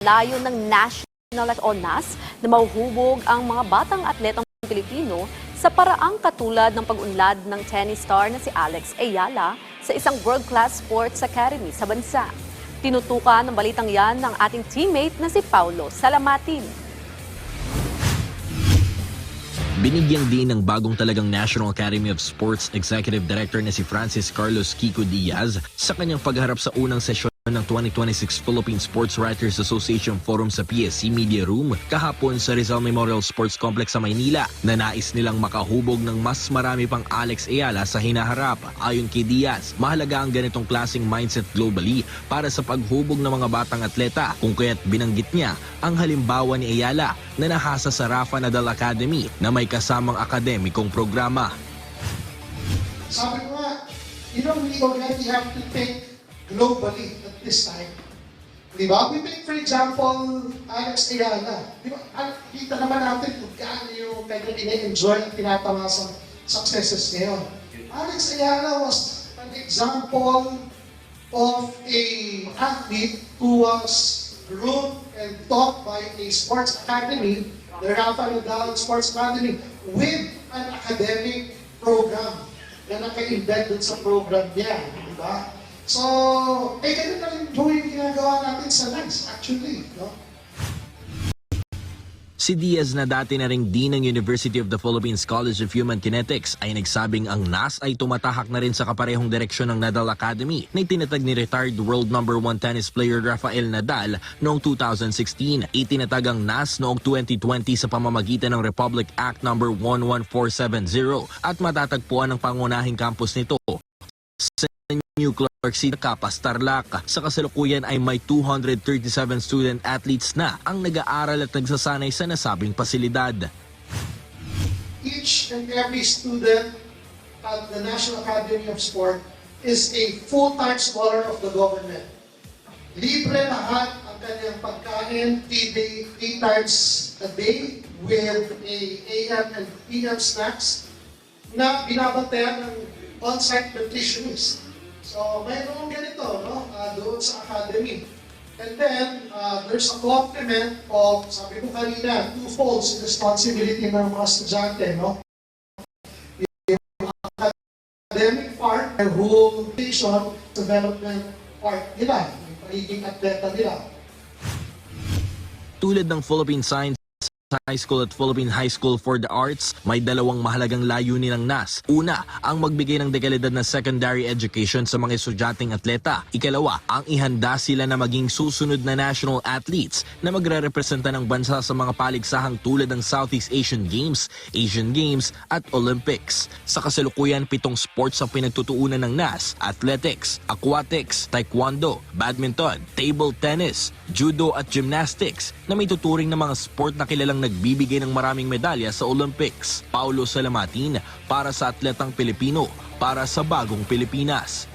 Layo ng National o NAS na mahuhubog ang mga batang atletang Pilipino sa paraang katulad ng pag-unlad ng tennis star na si Alex Ayala sa isang world-class sports academy sa bansa. Tinutukan ng balitang yan ng ating teammate na si Paulo Salamatin. Binigyang din ng bagong talagang National Academy of Sports Executive Director na si Francis Carlos Kiko Diaz sa kanyang pagharap sa unang sesyon ng 2026 Philippine Sports Writers Association Forum sa PSC Media Room kahapon sa Rizal Memorial Sports Complex sa Maynila na nais nilang makahubog ng mas marami pang Alex Ayala sa hinaharap. Ayon kay Diaz, mahalaga ang ganitong klaseng mindset globally para sa paghubog ng mga batang atleta, kung kaya't binanggit niya ang halimbawa ni Ayala na nahasa sa Rafa Nadal Academy na may kasamang akademikong programa. Sabi ko nga, we already have to think globally at this time. Diba? We take, for example, Alex Ayala. Diba? Kita naman natin kung gaano yung kanya ina-enjoy at tinatamasa successes ngayon. Alex Ayala was an example of a athlete who was groomed and taught by a sports academy, the Rafa Nadal Sports Academy, with an academic program na naka-embed dun sa program niya. Diba? So, ganun na rin po yung ginagawa natin sa NAS, actually. No? Si Diaz na dati na ring Dean ng University of the Philippines College of Human Kinetics ay nagsabing ang NAS ay tumatahak na rin sa kaparehong direksyon ng Nadal Academy na itinatag ni retired world number 1 tennis player Rafael Nadal noong 2016. Itinatag ang NAS noong 2020 sa pamamagitan ng Republic Act No. 11470 at matatagpuan ang pangunahing campus nito sa New Clark City, Capas, Tarlac. Sa kasalukuyan ay may 237 student athletes na ang nag-aaral at nagsasanay sa nasabing pasilidad. Each and every student at the National Academy of Sport is a full-time scholar of the government. Libre lahat ang kanyang pagkain, 3 times a day with a AM and PM snacks na binabantayan ng on-site nutritionist. So, mayroon ganito, no? Doon sa academy. And then, there's a complement of, sabi ko kanina, two-fold responsibility ng mga estudyante, no? Yung academic part, the whole vision, development part nila, yung pagiging atleta nila. Tulad ng Philippine Science High School at Philippine High School for the Arts, may dalawang mahalagang layunin ng NAS. Una, ang magbigay ng dekalidad na secondary education sa mga estudyanteng atleta. Ikalawa, ang ihanda sila na maging susunod na national athletes na magre-representa ng bansa sa mga paligsahang tulad ng Southeast Asian Games, Asian Games at Olympics. Sa kasalukuyan, 7 sports ang pinagtutuunan ng NAS: athletics, aquatics, taekwondo, badminton, table tennis, judo at gymnastics na may tuturing ng mga sport na kilalang nagbibigay ng maraming medalya sa Olympics. Paulo Salamatin para sa Atletang Pilipino, para sa Bagong Pilipinas.